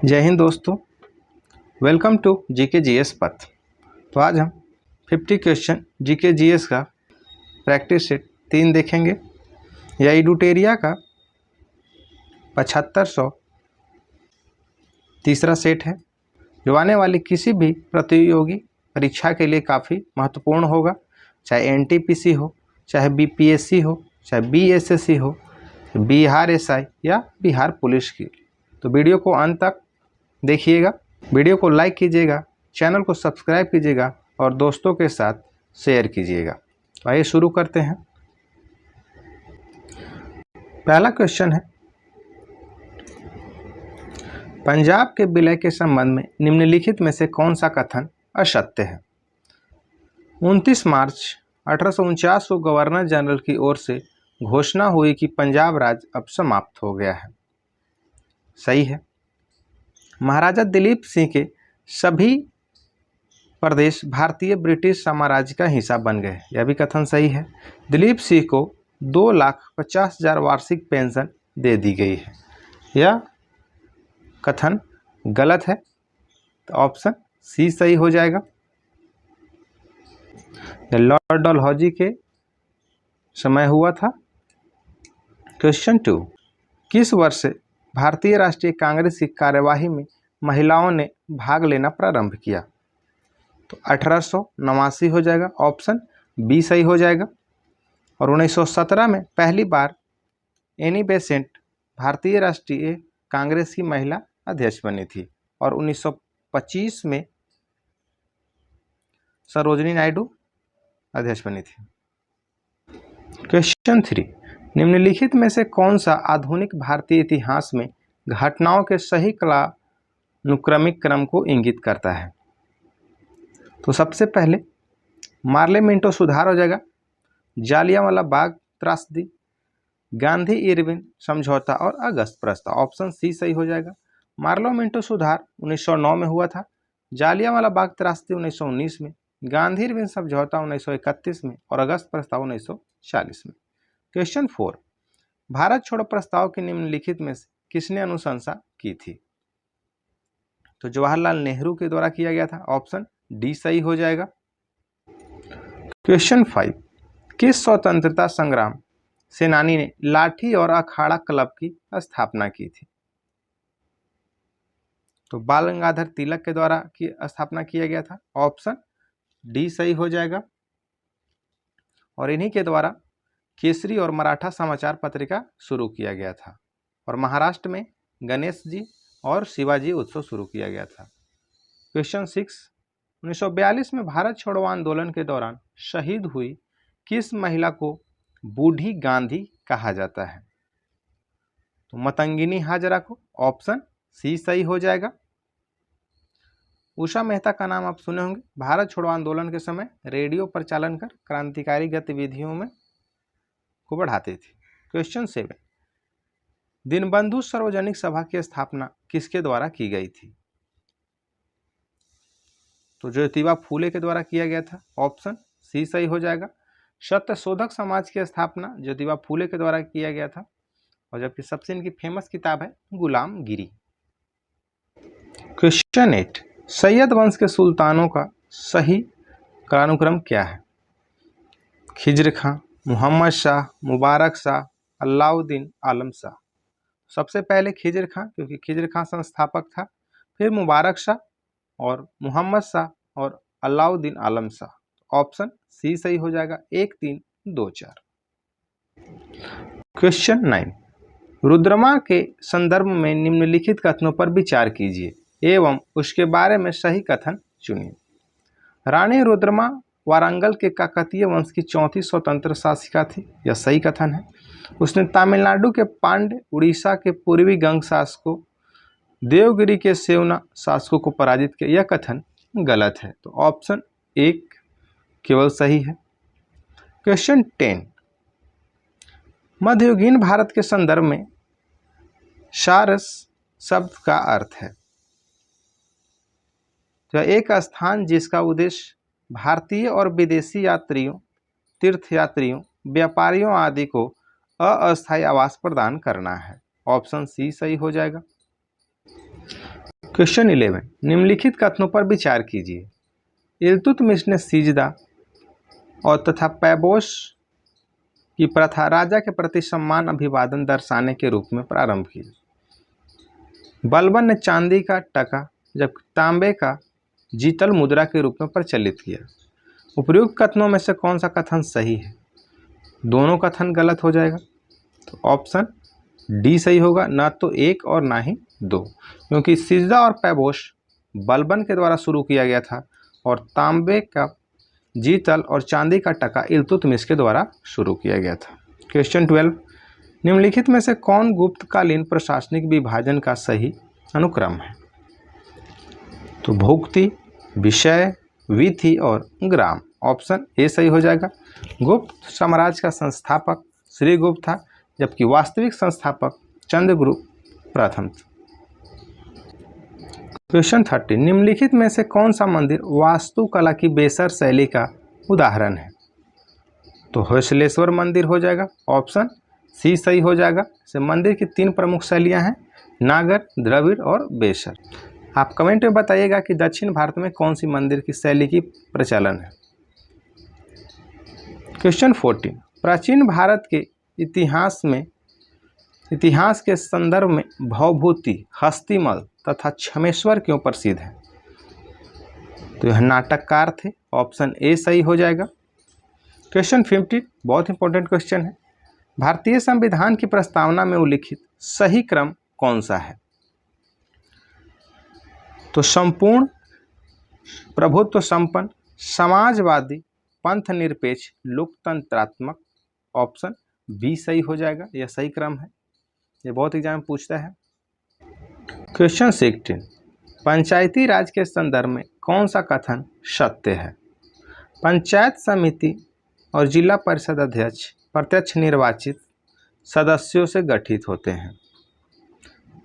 जय हिंद दोस्तों, welcome to GK GS पथ। तो आज हम 50 क्वेश्चन जीके जीएस का प्रैक्टिस सेट 3 देखेंगे। यह इडुटेरिया का 7500 तीसरा सेट है, जो आने वाली किसी भी प्रतियोगी परीक्षा के लिए काफ़ी महत्वपूर्ण होगा, चाहे एनटीपीसी हो, चाहे बीपीएससी हो, चाहे बीएसएससी हो, बिहार एसआई या बिहार पुलिस की। तो वीडियो को अंत तक देखिएगा, वीडियो को लाइक कीजिएगा, चैनल को सब्सक्राइब कीजिएगा और दोस्तों के साथ शेयर कीजिएगा। आइए शुरू करते हैं। पहला क्वेश्चन है, पंजाब के विलय के संबंध में निम्नलिखित में से कौन सा कथन असत्य है? 29 मार्च 1849 को गवर्नर जनरल की ओर से घोषणा हुई कि पंजाब राज्य अब समाप्त हो गया है। सही है। महाराजा दिलीप सिंह के सभी प्रदेश भारतीय ब्रिटिश साम्राज्य का हिस्सा बन गए। यह भी कथन सही है। दिलीप सिंह को 2,50,000 वार्षिक पेंशन दे दी गई है। यह कथन गलत है, तो ऑप्शन सी सही हो जाएगा। लॉर्ड डलहौजी के समय हुआ था। क्वेश्चन 2, किस वर्ष से भारतीय राष्ट्रीय कांग्रेस की कार्यवाही में महिलाओं ने भाग लेना प्रारंभ किया? तो 1889 हो जाएगा, ऑप्शन बी सही हो जाएगा। और 1917 में पहली बार एनी बेसेंट भारतीय राष्ट्रीय कांग्रेस की महिला अध्यक्ष बनी थी। और 1925 में सरोजिनी नायडू अध्यक्ष बनी थी। क्वेश्चन 3, निम्नलिखित में से कौन सा आधुनिक भारतीय इतिहास में घटनाओं के सही कालानुक्रमिक क्रम को इंगित करता है? तो सबसे पहले मार्ले मिंटो सुधार हो जाएगा, जालियांवाला बाग त्रासदी, गांधी इरविन समझौता और अगस्त प्रस्ताव। ऑप्शन सी सही हो जाएगा। मार्लो मिंटो सुधार 1909 में हुआ था, जालियांवाला बाग त्रासदी 1919 में, गांधी इरविन समझौता 1931 में और अगस्त प्रस्ताव 1940 में। क्वेश्चन 4, भारत छोड़ो प्रस्ताव की निम्नलिखित में से किसने अनुशंसा की थी? तो जवाहरलाल नेहरू के द्वारा किया गया था। ऑप्शन डी सही हो जाएगा। क्वेश्चन 5, किस स्वतंत्रता संग्राम सेनानी ने लाठी और अखाड़ा क्लब की स्थापना की थी? तो बाल गंगाधर तिलक के द्वारा की स्थापना किया गया था। ऑप्शन डी सही हो जाएगा। और इन्हीं के द्वारा केसरी और मराठा समाचार पत्रिका शुरू किया गया था। और महाराष्ट्र में गणेश जी और शिवाजी उत्सव शुरू किया गया था। क्वेश्चन 6, 1942 में भारत छोड़ो आंदोलन के दौरान शहीद हुई किस महिला को बूढ़ी गांधी कहा जाता है? तो मतंगिनी हाजरा को। ऑप्शन सी सही हो जाएगा। उषा मेहता का नाम आप सुने होंगे। भारत छोड़ो आंदोलन के समय रेडियो प्रचालन कर क्रांतिकारी गतिविधियों में को बढ़ाते थे। क्वेश्चन 7, दीनबंधु सार्वजनिक सभा की स्थापना किसके द्वारा की गई थी? तो ज्योतिबा फूले के द्वारा किया गया था। ऑप्शन सी सही हो जाएगा। सत्यशोधक समाज की स्थापना ज्योतिबा फूले के द्वारा किया गया था। और जबकि सबसे इनकी फेमस किताब है गुलामगिरी। क्वेश्चन 8, सैयद वंश के सुल्तानों का सही कालानुक्रम क्या है? खिज्र खां, मोहम्मद शाह, मुबारक शाह, अलाउद्दीन आलम शाह। सबसे पहले खिज्र खां, क्योंकि खिज्र खां संस्थापक था, फिर मुबारक शाह और मोहम्मद शाह और अलाउद्दीन आलम शाह। ऑप्शन सी सही हो जाएगा। 1, 3, 2, 4। क्वेश्चन 9, रुद्रमा के संदर्भ में निम्नलिखित कथनों पर विचार कीजिए एवं उसके बारे में सही कथन चुनिए। रानी रुद्रमा वारंगल के काकतीय वंश की चौथी स्वतंत्र शासिका थी। यह सही कथन है। उसने तमिलनाडु के पांड्य, उड़ीसा के पूर्वी गंग शासकों, देवगिरी के सेवना शासकों को पराजित किया। यह कथन गलत है, तो ऑप्शन 1 केवल सही है। क्वेश्चन 10, मध्ययुगीन भारत के संदर्भ में सारस शब्द का अर्थ है? तो एक स्थान जिसका उद्देश्य भारतीय और विदेशी यात्रियों, तीर्थयात्रियों, व्यापारियों आदि को अस्थायी आवास प्रदान करना है। ऑप्शन सी सही हो जाएगा। क्वेश्चन 11, निम्नलिखित कथनों पर विचार कीजिए। इल्तुतमिश ने सिजदा और तथा पैबोस की प्रथा राजा के प्रति सम्मान अभिवादन दर्शाने के रूप में प्रारंभ की। बलबन ने चांदी का टका जबकि तांबे का जीतल मुद्रा के रूप में प्रचलित किया। उपयुक्त कथनों में से कौन सा कथन सही है? दोनों कथन गलत हो जाएगा, तो ऑप्शन डी सही होगा, ना तो एक और ना ही दो, क्योंकि सिजदा और पैबोस बलबन के द्वारा शुरू किया गया था और तांबे का जीतल और चांदी का टका इल्तुतमिश के द्वारा शुरू किया गया था। क्वेश्चन 12, निम्नलिखित में से कौन गुप्तकालीन प्रशासनिक विभाजन का सही अनुक्रम है? तो भुक्ति, विषय, विधि और ग्राम। ऑप्शन ए सही हो जाएगा। गुप्त साम्राज्य का संस्थापक श्रीगुप्त था, जबकि वास्तविक संस्थापक चंद्रगुप्त प्रथम था। क्वेश्चन 30, निम्नलिखित में से कौन सा मंदिर वास्तुकला की बेसर शैली का उदाहरण है? तो होयसलेश्वर मंदिर हो जाएगा, ऑप्शन सी सही हो जाएगा। इस मंदिर की 3 प्रमुख शैलियां हैं, नागर, द्रविड़ और बेसर। आप कमेंट में बताइएगा कि दक्षिण भारत में कौन सी मंदिर की शैली की प्रचलन है। क्वेश्चन 14, प्राचीन भारत के इतिहास के संदर्भ में भवभूति, हस्तिमल तथा क्षमेश्वर क्यों प्रसिद्ध है? तो यह नाटककार थे, ऑप्शन ए सही हो जाएगा। क्वेश्चन 15 बहुत इंपॉर्टेंट क्वेश्चन है। भारतीय संविधान की प्रस्तावना में उल्लिखित सही क्रम कौन सा है? तो संपूर्ण, प्रभुत्व संपन्न, समाजवादी, पंथ निरपेक्ष, लोकतंत्रात्मक। ऑप्शन बी सही हो जाएगा, यह सही क्रम है, ये बहुत एग्जाम में पूछता है। क्वेश्चन 16, पंचायती राज के संदर्भ में कौन सा कथन सत्य है? पंचायत समिति और जिला परिषद अध्यक्ष प्रत्यक्ष निर्वाचित सदस्यों से गठित होते हैं।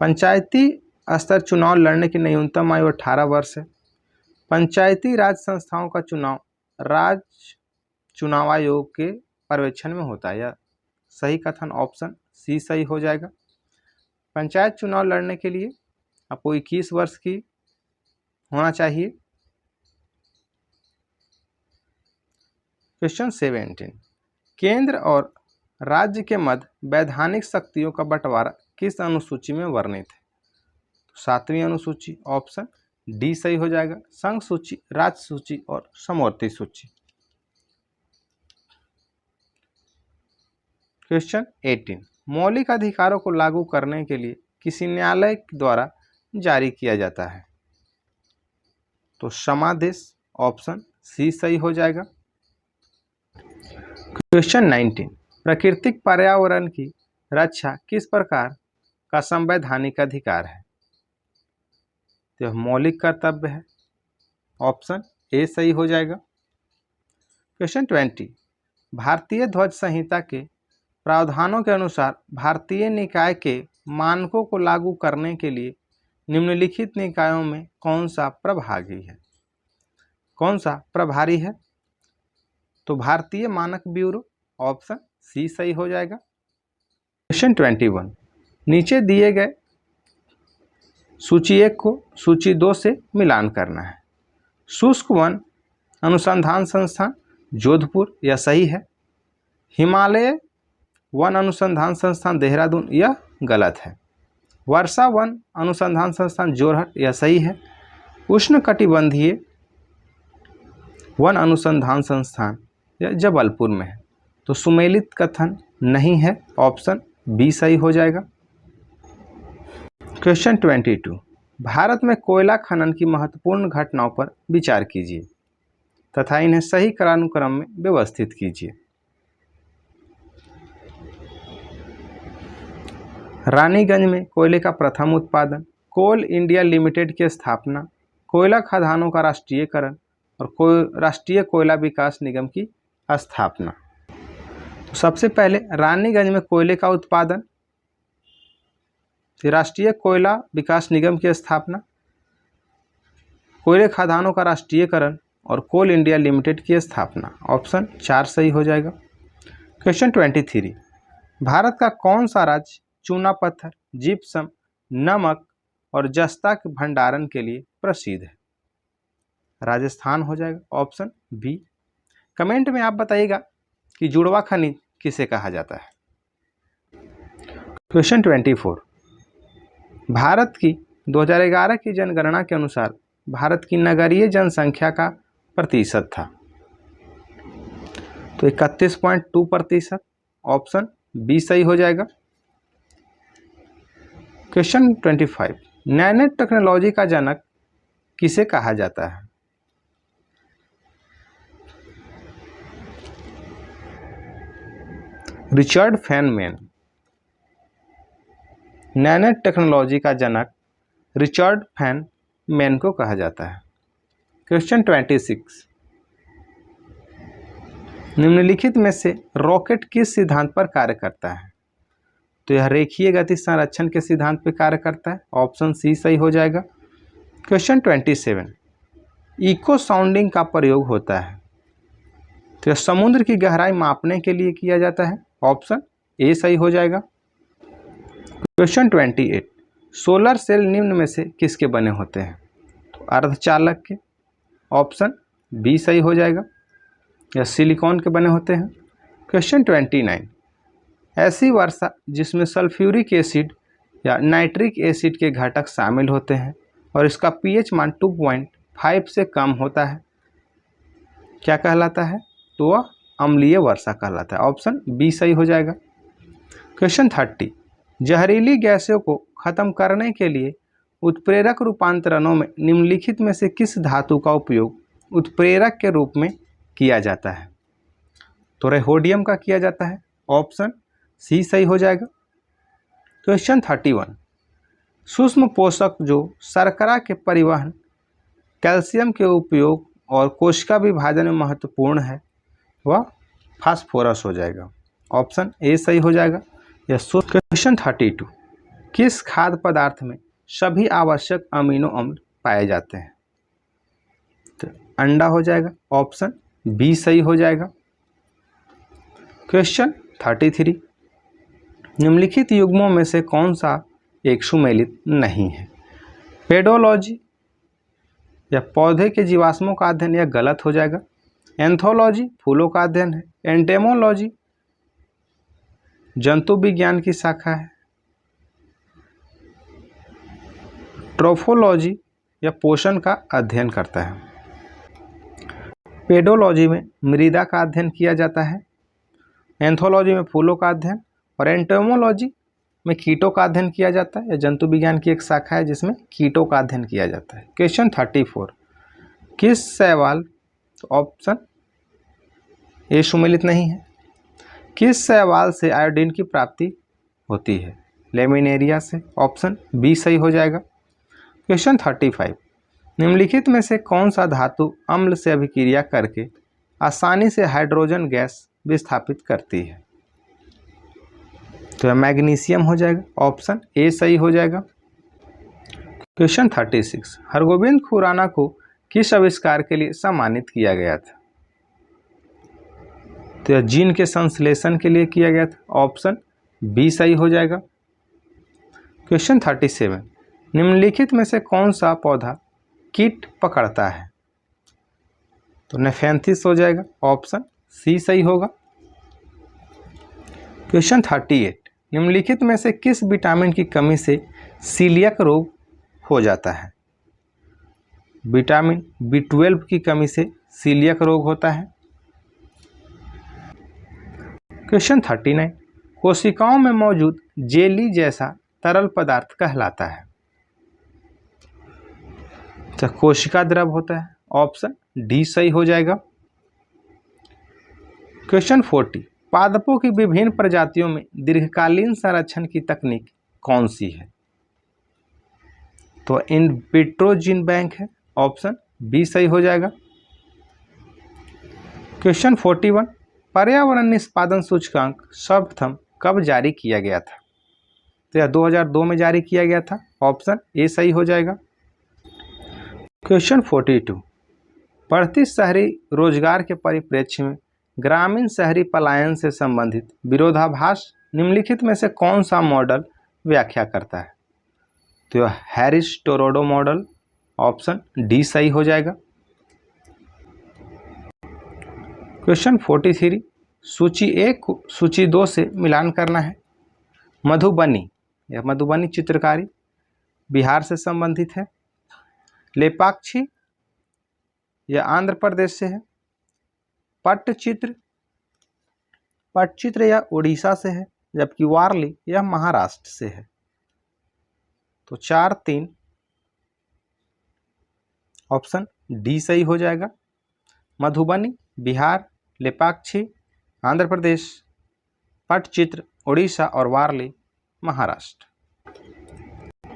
पंचायती स्तर चुनाव लड़ने की न्यूनतम आयु 18 वर्ष है। पंचायती राज संस्थाओं का चुनाव राज्य चुनाव आयोग के पर्यवेक्षण में होता है। यह सही कथन ऑप्शन सी सही हो जाएगा। पंचायत चुनाव लड़ने के लिए आपको 21 वर्ष की होना चाहिए। क्वेश्चन 17, केंद्र और राज्य के मध्य वैधानिक शक्तियों का बंटवारा किस अनुसूची में वर्णित है? 7वीं अनुसूची, ऑप्शन डी सही हो जाएगा। संघ सूची, राज्य सूची और समवर्ती सूची। क्वेश्चन 18, मौलिक अधिकारों को लागू करने के लिए किसी न्यायालय द्वारा जारी किया जाता है? तो समादेश, ऑप्शन सी सही हो जाएगा। क्वेश्चन 19, प्राकृतिक पर्यावरण की रक्षा किस प्रकार का संवैधानिक अधिकार है? तो यह मौलिक कर्तव्य है, ऑप्शन ए सही हो जाएगा। क्वेश्चन 20, भारतीय ध्वज संहिता के प्रावधानों के अनुसार भारतीय निकाय के मानकों को लागू करने के लिए निम्नलिखित निकायों में कौन सा प्रभागी है, कौन सा प्रभारी है? तो भारतीय मानक ब्यूरो, ऑप्शन सी सही हो जाएगा। क्वेश्चन 21, नीचे दिए गए सूची 1 को सूची 2 से मिलान करना है। शुष्क वन अनुसंधान संस्थान जोधपुर, यह सही है। हिमालय वन अनुसंधान संस्थान देहरादून, यह गलत है। वर्षा वन अनुसंधान संस्थान जोरहट, यह सही है। उष्णकटिबंधीय वन अनुसंधान संस्थान यह जबलपुर में है। तो सुमेलित कथन नहीं है, ऑप्शन बी सही हो जाएगा। क्वेश्चन 22, भारत में कोयला खनन की महत्वपूर्ण घटनाओं पर विचार कीजिए तथा इन्हें सही कालानुक्रम में व्यवस्थित कीजिए। रानीगंज में कोयले का प्रथम उत्पादन, कोल इंडिया लिमिटेड की स्थापना, कोयला खदानों का राष्ट्रीयकरण और राष्ट्रीय कोयला विकास निगम की स्थापना। तो सबसे पहले रानीगंज में कोयले का उत्पादन, फिर राष्ट्रीय कोयला विकास निगम की स्थापना, कोयले खदानों का राष्ट्रीयकरण और कोल इंडिया लिमिटेड की स्थापना। ऑप्शन 4 सही हो जाएगा। क्वेश्चन 23, भारत का कौन सा राज्य चूना पत्थर, जिप्सम, नमक और जस्ता के भंडारण के लिए प्रसिद्ध है? राजस्थान हो जाएगा, ऑप्शन बी। कमेंट में आप बताइएगा कि जुड़वा खनिज किसे कहा जाता है। क्वेश्चन 24, भारत की 2011 की जनगणना के अनुसार भारत की नगरीय जनसंख्या का प्रतिशत था? तो 31.2%, ऑप्शन बी सही हो जाएगा। क्वेश्चन 25, नैनो टेक्नोलॉजी का जनक किसे कहा जाता है? Richard Feynman. नैनो टेक्नोलॉजी का जनक रिचर्ड फेनमैन को कहा जाता है। क्वेश्चन 26, निम्नलिखित में से रॉकेट किस सिद्धांत पर कार्य करता है? तो यह रेखीय गति संरक्षण के सिद्धांत पर कार्य करता है, ऑप्शन सी सही हो जाएगा। क्वेश्चन 27, इको साउंडिंग का प्रयोग होता है? तो यह समुद्र की गहराई मापने के लिए किया जाता है, ऑप्शन ए सही हो जाएगा। क्वेश्चन 28, सोलर सेल निम्न में से किसके बने होते हैं? तो अर्धचालक के, ऑप्शन बी सही हो जाएगा। या सिलिकॉन के बने होते हैं। क्वेश्चन 29, ऐसी वर्षा जिसमें सल्फ्यूरिक एसिड या नाइट्रिक एसिड के घटक शामिल होते हैं और इसका पीएच मान 2.5 से कम होता है, क्या कहलाता है? तो वह अम्लीय वर्षा कहलाता है, ऑप्शन बी सही हो जाएगा। क्वेश्चन 30, जहरीली गैसों को खत्म करने के लिए उत्प्रेरक रूपांतरणों में निम्नलिखित में से किस धातु का उपयोग उत्प्रेरक के रूप में किया जाता है? तो रेहोडियम का किया जाता है, ऑप्शन सी सही हो जाएगा। क्वेश्चन 31, सूक्ष्म पोषक जो शर्करा के परिवहन, कैल्शियम के उपयोग और कोशिका विभाजन में महत्वपूर्ण है वह फास्फोरस हो जाएगा, ऑप्शन ए सही हो जाएगा। क्वेश्चन 32, किस खाद्य पदार्थ में सभी आवश्यक अमीनो अम्ल पाए जाते हैं? तो अंडा हो जाएगा, ऑप्शन बी सही हो जाएगा। क्वेश्चन 33, निम्नलिखित युग्मों में से कौन सा एक सुमेलित नहीं है? पेडोलॉजी या पौधे के जीवाश्मों का अध्ययन, यह गलत हो जाएगा। एंथोलॉजी फूलों का अध्ययन है। एंटेमोलॉजी जंतु विज्ञान की शाखा है। ट्रोफोलॉजी या पोषण का अध्ययन करता है। पेडोलॉजी में मृदा का अध्ययन किया जाता है। एंथोलॉजी में फूलों का अध्ययन और एंटेमोलॉजी में कीटों का अध्ययन किया जाता है। यह जंतु विज्ञान की एक शाखा है जिसमें कीटों का अध्ययन किया जाता है। क्वेश्चन 34, किस शैवाल, ऑप्शन ए सुमेलित नहीं है, किस शैवाल से आयोडीन की प्राप्ति होती है? लेमिनेरिया से, ऑप्शन बी सही हो जाएगा। क्वेश्चन 35, निम्नलिखित में से कौन सा धातु अम्ल से अभिक्रिया करके आसानी से हाइड्रोजन गैस विस्थापित करती है? तो मैग्नीशियम हो जाएगा, ऑप्शन ए सही हो जाएगा। क्वेश्चन 36, हरगोविंद खुराना को किस आविष्कार के लिए सम्मानित किया गया था? तो यह जीन के संश्लेषण के लिए किया गया था, ऑप्शन बी सही हो जाएगा। क्वेश्चन 37, निम्नलिखित में से कौन सा पौधा कीट पकड़ता है? तो नेफेंथिस हो जाएगा, ऑप्शन सी सही होगा। क्वेश्चन 38, निम्नलिखित में से किस विटामिन की कमी से सीलियक रोग हो जाता है? विटामिन B12 की कमी से सीलियक रोग होता है। क्वेश्चन 39, कोशिकाओं में मौजूद जेली जैसा तरल पदार्थ कहलाता है? तो कोशिका द्रव होता है, ऑप्शन डी सही हो जाएगा। क्वेश्चन 40, पादपों की विभिन्न प्रजातियों में दीर्घकालीन संरक्षण की तकनीक कौन सी है? तो इन विट्रो जीन बैंक है, ऑप्शन बी सही हो जाएगा। क्वेश्चन 41, पर्यावरण निष्पादन सूचकांक सर्वप्रथम कब जारी किया गया था? तो यह 2002 में जारी किया गया था, ऑप्शन ए सही हो जाएगा। क्वेश्चन 42, बढ़ती शहरी रोजगार के परिप्रेक्ष्य में ग्रामीण शहरी पलायन से संबंधित विरोधाभास निम्नलिखित में से कौन सा मॉडल व्याख्या करता है? तो हैरिस टोरोडो मॉडल, ऑप्शन डी सही हो जाएगा। क्वेश्चन 43, सूची 1 को सूची 2 से मिलान करना है। मधुबनी, यह मधुबनी चित्रकारी बिहार से संबंधित है। लेपाक्षी, यह आंध्र प्रदेश से है। पट्टचित्र यह उड़ीसा से है, जबकि वारली यह महाराष्ट्र से है। तो 4-3 ऑप्शन डी सही हो जाएगा। मधुबनी बिहार, लेपाक्षी आंध्र प्रदेश, पट्टचित्र उड़ीसा और वारली महाराष्ट्र।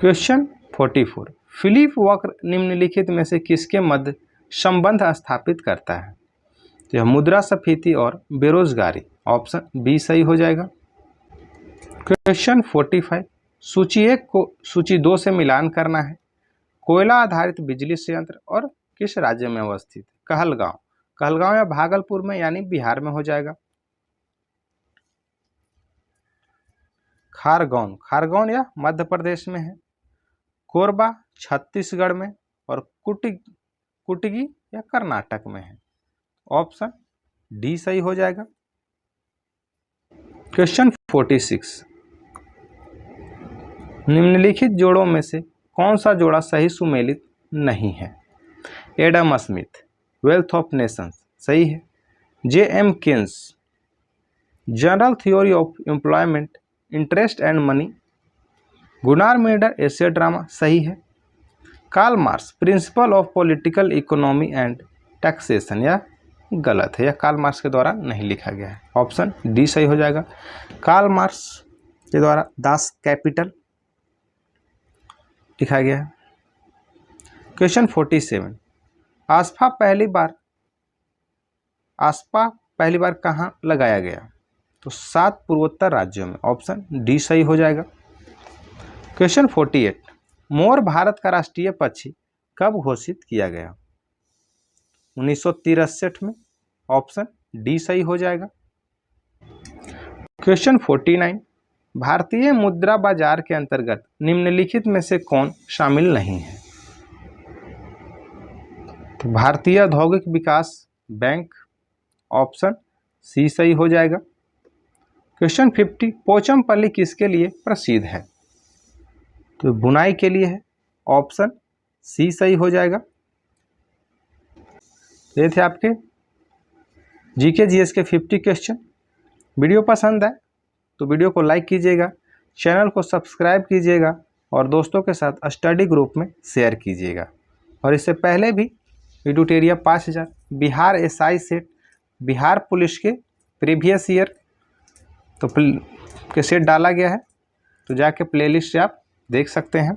क्वेश्चन 44, फिलिप वक्र निम्नलिखित में से किसके मध्य संबंध स्थापित करता है? तो यह मुद्रास्फीति और बेरोजगारी, ऑप्शन बी सही हो जाएगा। क्वेश्चन 45, सूची 1 को सूची 2 से मिलान करना है। कोयला आधारित बिजली संयंत्र और किस राज्य में अवस्थित? कहलगांव, कहलगांव या भागलपुर में यानी बिहार में हो जाएगा। खारगौन, खारगौन या मध्य प्रदेश में है। कोरबा छत्तीसगढ़ में और कुटगी या कर्नाटक में है। ऑप्शन डी सही हो जाएगा। क्वेश्चन 46, निम्नलिखित जोड़ों में से कौन सा जोड़ा सही सुमेलित नहीं है? Adam Smith, wealth of nations सही है। J M. Keynes, general theory of employment, interest and money, Gunnar Myrdal, Asia drama सही है। Karl Marx, principle of political economy and taxation, यह गलत है, यह कार्ल मार्क्स के द्वारा नहीं लिखा गया है। ऑप्शन डी सही हो जाएगा। कार्ल मार्क्स के द्वारा दास कैपिटल लिखा गया है। क्वेश्चन 47, आस्पा पहली बार कहाँ लगाया गया? तो 7 पूर्वोत्तर राज्यों में। ऑप्शन डी सही हो जाएगा। क्वेश्चन 48, मोर भारत का राष्ट्रीय पक्षी कब घोषित किया गया? 1963 में। ऑप्शन डी सही हो जाएगा। क्वेश्चन 49, भारतीय मुद्रा बाजार के अंतर्गत निम्नलिखित में से कौन शामिल नहीं है? तो भारतीय औद्योगिक विकास बैंक, ऑप्शन सी सही हो जाएगा। क्वेश्चन 50, पोचमपल्ली किसके लिए प्रसिद्ध है? तो बुनाई के लिए है। ऑप्शन सी सही हो जाएगा। ये थे आपके जीके जीएस के 50 क्वेश्चन। वीडियो पसंद आए तो वीडियो को लाइक कीजिएगा, चैनल को सब्सक्राइब कीजिएगा और दोस्तों के साथ स्टडी ग्रुप में शेयर कीजिएगा। और इससे पहले भी एडुटेरिया 5000, Bihar SI set, Bihar police के प्रीवियस ईयर तो के सेट डाला गया है, तो जाके प्लेलिस्ट से आप देख सकते हैं।